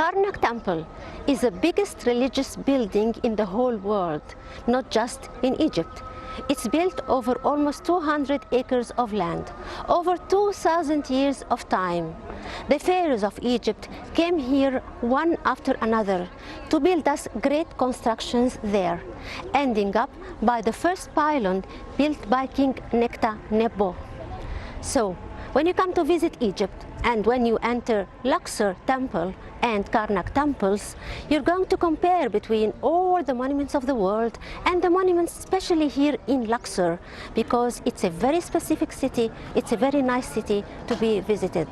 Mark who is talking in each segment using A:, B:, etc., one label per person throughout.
A: Karnak Temple is the biggest religious building in the whole world, not just in Egypt. It's built over almost 200 acres of land, over 2,000 years of time. The pharaohs of Egypt came here one after another to build us great constructions there, ending up by the first pylon built by King Nekhta-Nebo. So, when you come to visit Egypt and when you enter Luxor Temple and Karnak temples, you're going to compare between all the monuments of the world and the monuments especially here in Luxor, because it's a very specific city, it's a very nice city to be visited.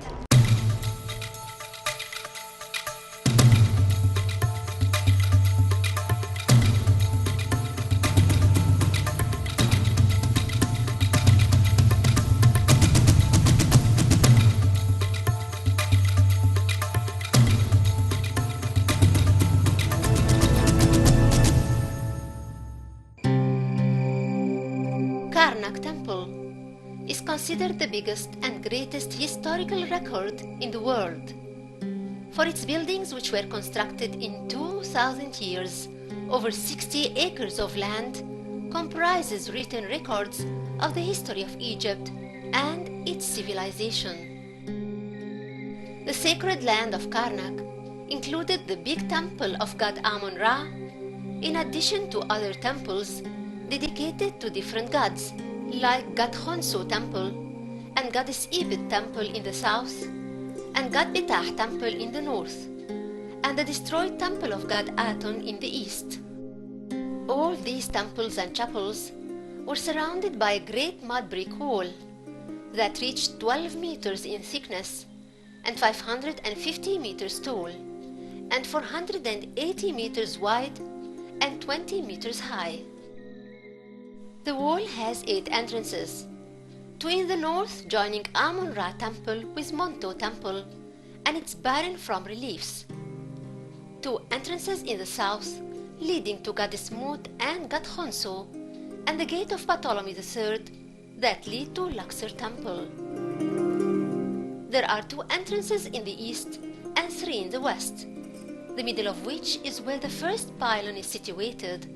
A: Karnak Temple is considered the biggest and greatest historical record in the world. For its buildings, which were constructed in 2,000 years, over 60 acres of land, comprises written records of the history of Egypt and its civilization. The sacred land of Karnak included the big temple of god Amon-Ra, in addition to other temples dedicated to different gods, like God Khonsu Temple and Goddess Ibit Temple in the south, and God Betah Temple in the north, and the destroyed temple of God Aton in the east. All these temples and chapels were surrounded by a great mud brick wall that reached 12 meters in thickness and 550 meters tall, and 480 meters wide and 20 meters high. The wall has 8 entrances, 2 in the north joining Amon-Ra Temple with Monto Temple, and it's barren from reliefs, 2 entrances in the south leading to Goddess Mut and God Khonsu, and the gate of Ptolemy III that lead to Luxor Temple. There are 2 entrances in the east and 3 in the west, the middle of which is where the first pylon is situated,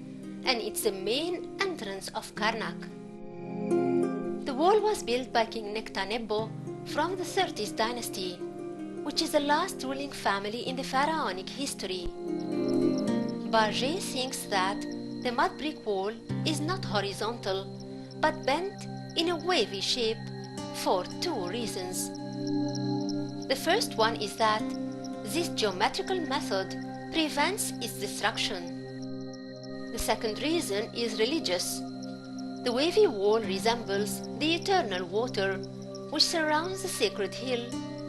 A: and it's the main entrance of Karnak. The wall was built by King Nekhta-Nebo from the 30th dynasty, which is the last ruling family in the pharaonic history. Barget thinks that the mud brick wall is not horizontal, but bent in a wavy shape for 2 reasons. The first one is that this geometrical method prevents its destruction. The second reason is religious. The wavy wall resembles the eternal water which surrounds the sacred hill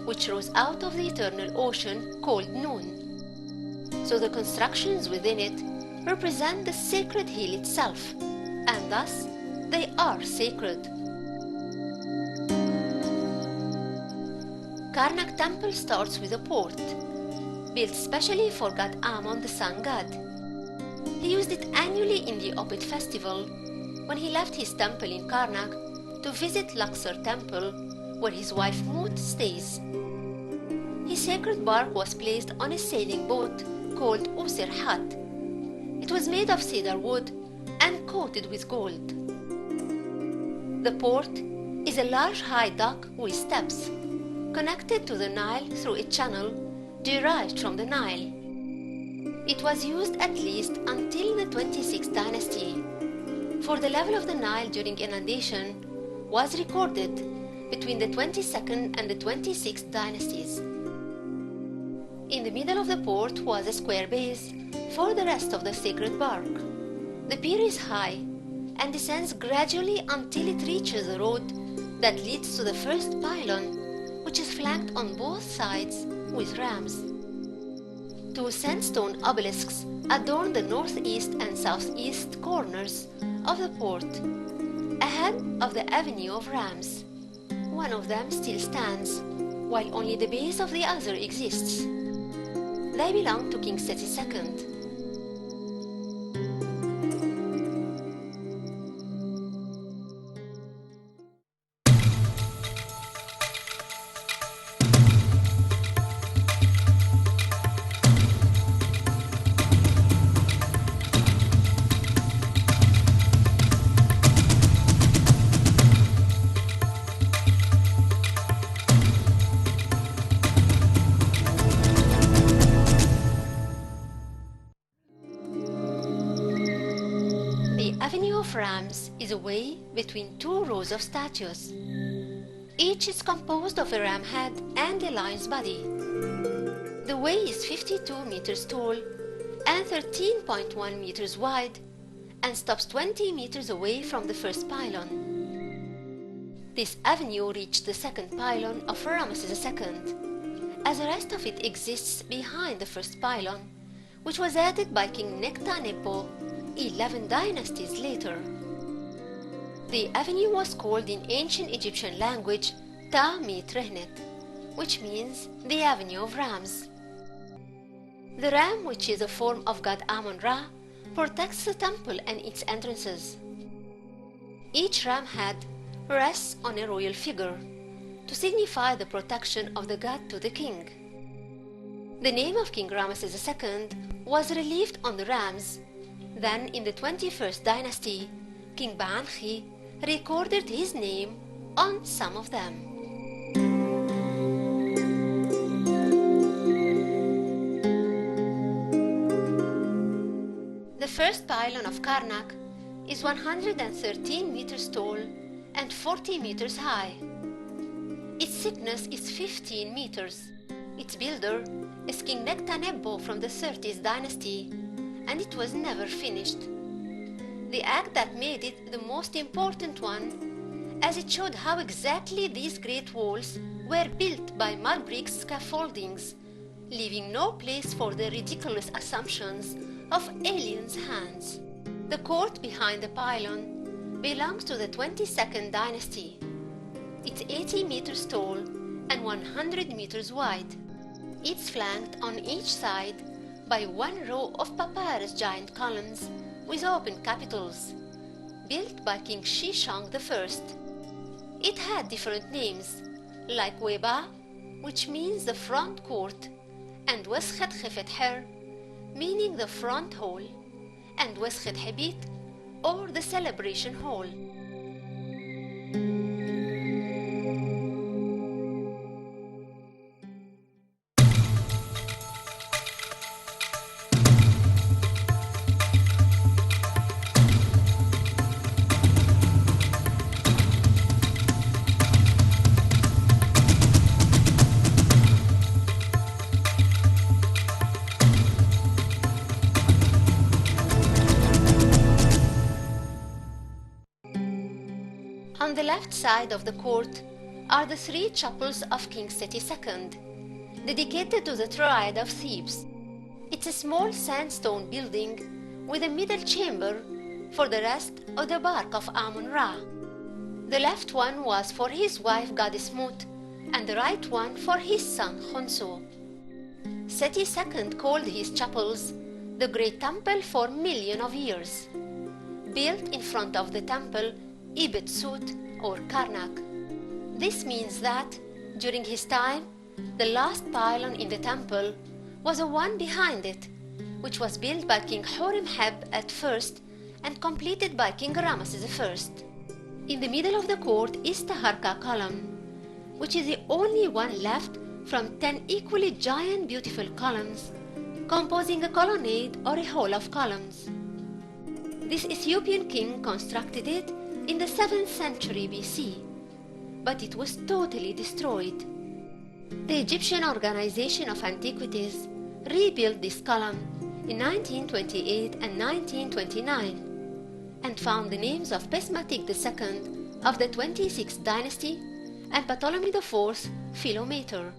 A: which rose out of the eternal ocean called Nun. So the constructions within it represent the sacred hill itself, and thus they are sacred. Karnak Temple starts with a port, built specially for god Amon, the sun god. He used it annually in the Opet festival, when he left his temple in Karnak to visit Luxor Temple, where his wife Mut stays. His sacred bark was placed on a sailing boat called Usir Hat. It was made of cedar wood and coated with gold. The port is a large high dock with steps, connected to the Nile through a channel derived from the Nile. It was used at least until the 26th dynasty, for the level of the Nile during inundation was recorded between the 22nd and the 26th dynasties. In the middle of the port was a square base for the rest of the sacred bark. The pier is high and descends gradually until it reaches the road that leads to the first pylon, which is flanked on both sides with rams. 2 sandstone obelisks adorn the northeast and southeast corners of the port, ahead of the avenue of rams. One of them still stands, while only the base of the other exists. They belong to King Seti II. rams is a way between two rows of statues. Each is composed of a ram head and a lion's body. The way is 52 meters tall and 13.1 meters wide and stops 20 meters away from the first pylon. This avenue reached the second pylon of Ramesses II, as the rest of it exists behind the first pylon, which was added by King Nectanebo 11 dynasties later. The avenue was called in ancient Egyptian language Ta-mit Rehnet, which means the Avenue of Rams. The ram, which is a form of god Amun-Ra, protects the temple and its entrances. Each ram head rests on a royal figure to signify the protection of the god to the king. The name of King Ramesses II was relieved on the rams. Then, in the 21st dynasty, King Ba'ankhi recorded his name on some of them. The first pylon of Karnak is 113 meters tall and 40 meters high. Its thickness is 15 meters. Its builder is King Nectanebo from the 30th dynasty, and it was never finished. The act that made it the most important one, as it showed how exactly these great walls were built by mud brick scaffoldings, leaving no place for the ridiculous assumptions of aliens' hands. The court behind the pylon belongs to the 22nd dynasty. It's 80 meters tall and 100 meters wide. It's flanked on each side by one row of papyrus giant columns with open capitals, built by King Shishong I. It had different names, like Weba, which means the front court, and Weskhet Khefet Her, meaning the front hall, and Weskhet Hebit, or the celebration hall. On the left side of the court are the three chapels of King Seti II, dedicated to the Triad of Thebes. It's a small sandstone building with a middle chamber for the rest of the bark of Amun-Ra. The left one was for his wife goddess Mut, and the right one for his son Khonsu. Seti II called his chapels the Great Temple for millions of years. Built in front of the temple Ibet Sut or Karnak. This means that, during his time, the last pylon in the temple was the one behind it, which was built by King Horemheb at first and completed by King Ramesses I. In the middle of the court is the Harka column, which is the only one left from 10 equally giant beautiful columns, composing a colonnade or a hall of columns. This Ethiopian king constructed it in the 7th century BC, but it was totally destroyed. The Egyptian Organization of Antiquities rebuilt this column in 1928 and 1929 and found the names of Pesmatic II of the 26th dynasty and Ptolemy IV Philometor.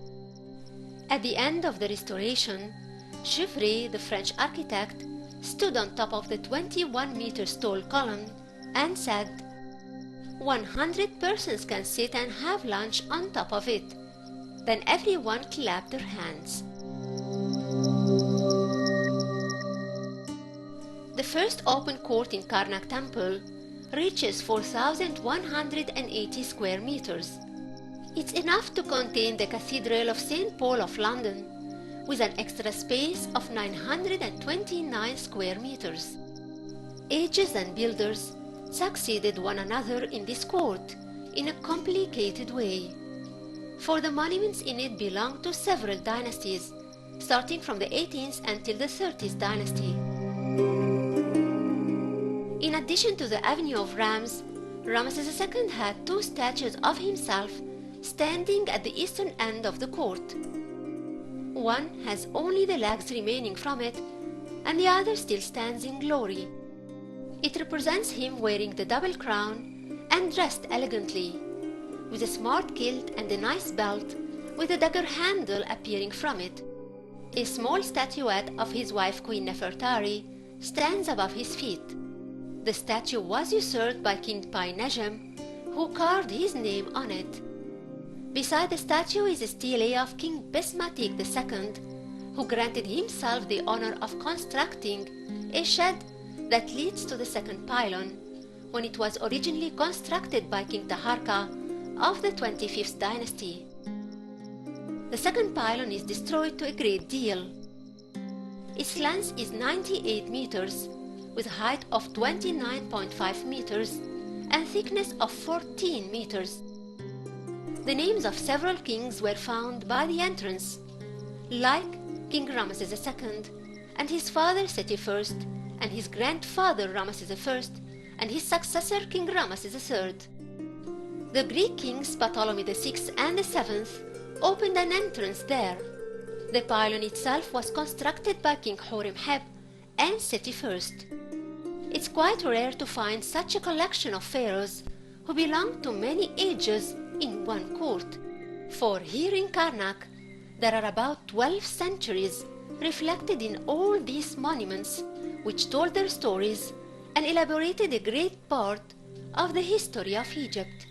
A: At the end of the restoration, Geoffrey, the French architect, stood on top of the 21 meters tall column and said, 100 persons can sit and have lunch on top of it. Then everyone clapped their hands. The first open court in Karnak Temple reaches 4,180 square meters. It's enough to contain the Cathedral of St. Paul of London, with an extra space of 929 square meters. Ages and builders succeeded one another in this court in a complicated way, for the monuments in it belong to several dynasties, starting from the 18th until the 30th dynasty. In addition to the Avenue of Rams, Ramesses II had two statues of himself standing at the eastern end of the court. One has only the legs remaining from it, and the other still stands in glory. It represents him wearing the double crown and dressed elegantly, with a smart kilt and a nice belt with a dagger handle appearing from it. A small statuette of his wife Queen Nefertari stands above his feet. The statue was usurped by King Pi-Nejem, who carved his name on it. Beside the statue is a stele of King Bismatik II, who granted himself the honor of constructing a shed that leads to the second pylon, when it was originally constructed by King Taharqa of the 25th dynasty. The second pylon is destroyed to a great deal. Its length is 98 meters, with a height of 29.5 meters and thickness of 14 meters. The names of several kings were found by the entrance, like King Ramesses II and his father Seti I, and his grandfather Ramesses I, and his successor King Ramesses III. The Greek kings Ptolemy VI and VII opened an entrance there. The pylon itself was constructed by King Horemheb and Seti I. It's quite rare to find such a collection of pharaohs who belong to many ages in one court, for here in Karnak there are about 12 centuries reflected in all these monuments, which told their stories and elaborated a great part of the history of Egypt.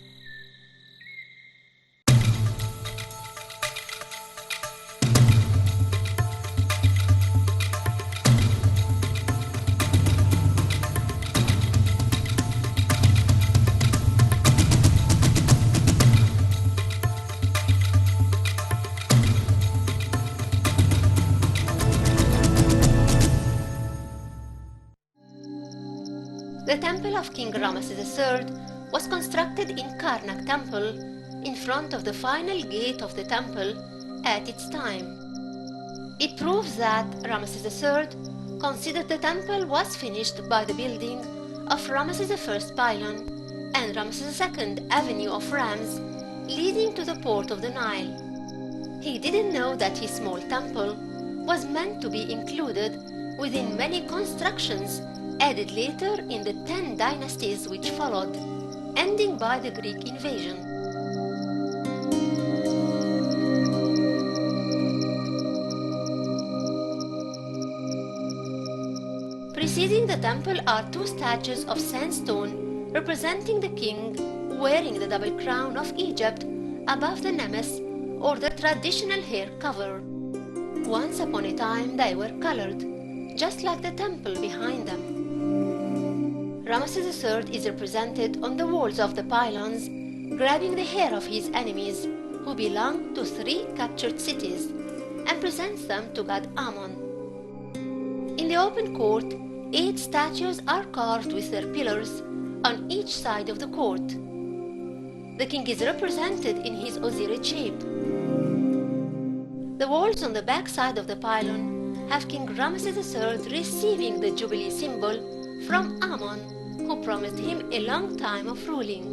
A: The temple of King Ramesses III was constructed in Karnak Temple, in front of the final gate of the temple at its time. It proves that Ramesses III considered the temple was finished by the building of Ramesses I pylon and Ramesses II Avenue of Rams leading to the port of the Nile. He didn't know that his small temple was meant to be included within many constructions added later in the 10 dynasties which followed, ending by the Greek invasion. Preceding the temple are two statues of sandstone representing the king wearing the double crown of Egypt above the nemes, or the traditional hair cover. Once upon a time they were colored, just like the temple behind them. Ramesses III is represented on the walls of the pylons, grabbing the hair of his enemies, who belong to 3 captured cities, and presents them to god Ammon. In the open court, 8 statues are carved with their pillars on each side of the court. The king is represented in his Osiris shape. The walls on the back side of the pylon have King Ramesses III receiving the Jubilee symbol from Ammon, who promised him a long time of ruling.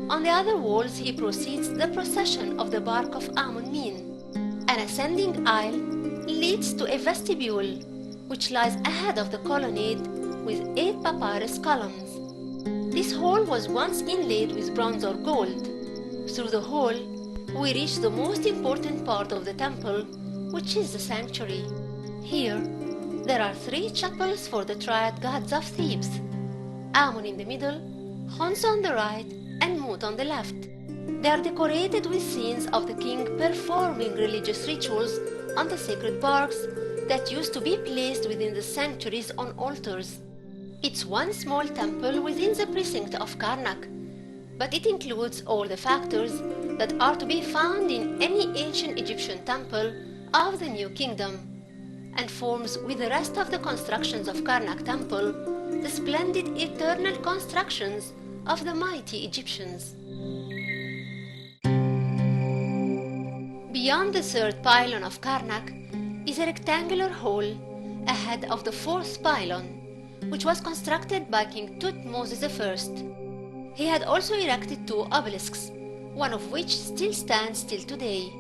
A: On the other walls he proceeds the procession of the bark of Ammon-Min. An ascending aisle leads to a vestibule, which lies ahead of the colonnade with 8 papyrus columns. This hall was once inlaid with bronze or gold. Through the hall we reach the most important part of the temple, which is the sanctuary. Here there are 3 chapels for the triad gods of Thebes: Ammon in the middle, Khons on the right, and Mut on the left. They are decorated with scenes of the king performing religious rituals on the sacred barks that used to be placed within the sanctuaries on altars. It's one small temple within the precinct of Karnak, but it includes all the factors that are to be found in any ancient Egyptian temple of the New Kingdom, and forms with the rest of the constructions of Karnak Temple the splendid eternal constructions of the mighty Egyptians. Beyond the 3rd pylon of Karnak is a rectangular hall ahead of the 4th pylon, which was constructed by King Thutmose I. He had also erected two obelisks, one of which still stands till today.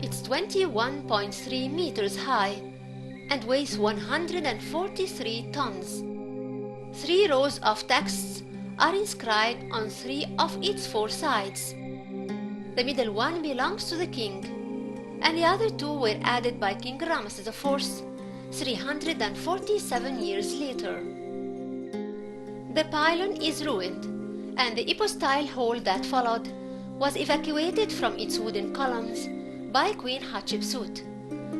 A: It's 21.3 meters high and weighs 143 tons. 3 rows of texts are inscribed on 3 of its 4 sides. The middle one belongs to the king, and the other 2 were added by King Ramses IV 347 years later. The pylon is ruined, and the hypostyle hall that followed was evacuated from its wooden columns by Queen Hatshepsut,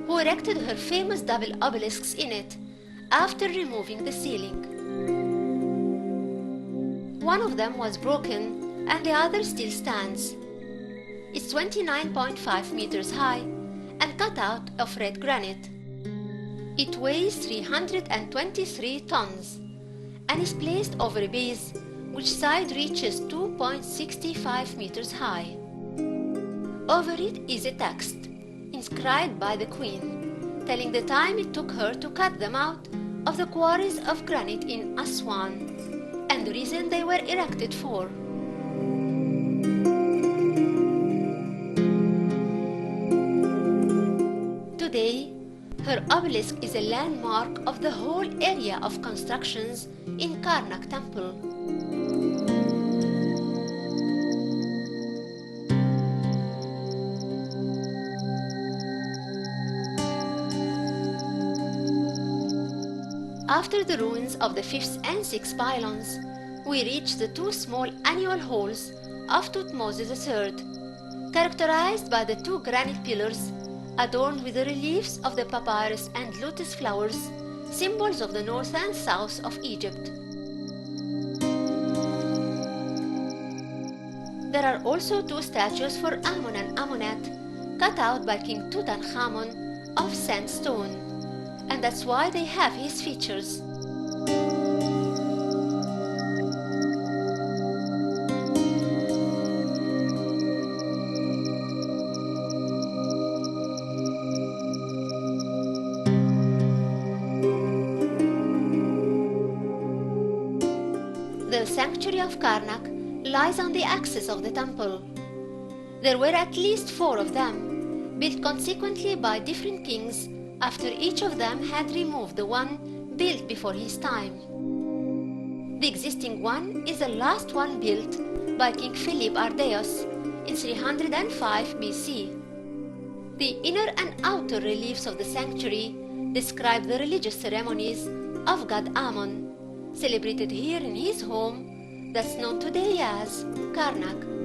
A: who erected her famous double obelisks in it after removing the ceiling. One of them was broken and the other still stands. It's 29.5 meters high and cut out of red granite. It weighs 323 tons and is placed over a base which side reaches 2.65 meters high. Over it is a text, inscribed by the Queen, telling the time it took her to cut them out of the quarries of granite in Aswan and the reason they were erected for. Today, her obelisk is a landmark of the whole area of constructions in Karnak Temple. After the ruins of the 5th and 6th pylons, we reach the 2 small annual halls of Thutmose III, characterized by the 2 granite pillars adorned with the reliefs of the papyrus and lotus flowers, symbols of the north and south of Egypt. There are also 2 statues for Amun and Amunet, cut out by King Tutankhamun of sandstone, and that's why they have his features. The sanctuary of Karnak lies on the axis of the temple. There were at least 4 of them, built consequently by different kings after each of them had removed the one built before his time. The existing one is the last one built by King Philip Ardeos in 305 BC. The inner and outer reliefs of the sanctuary describe the religious ceremonies of god Amun, celebrated here in his home that's known today as Karnak.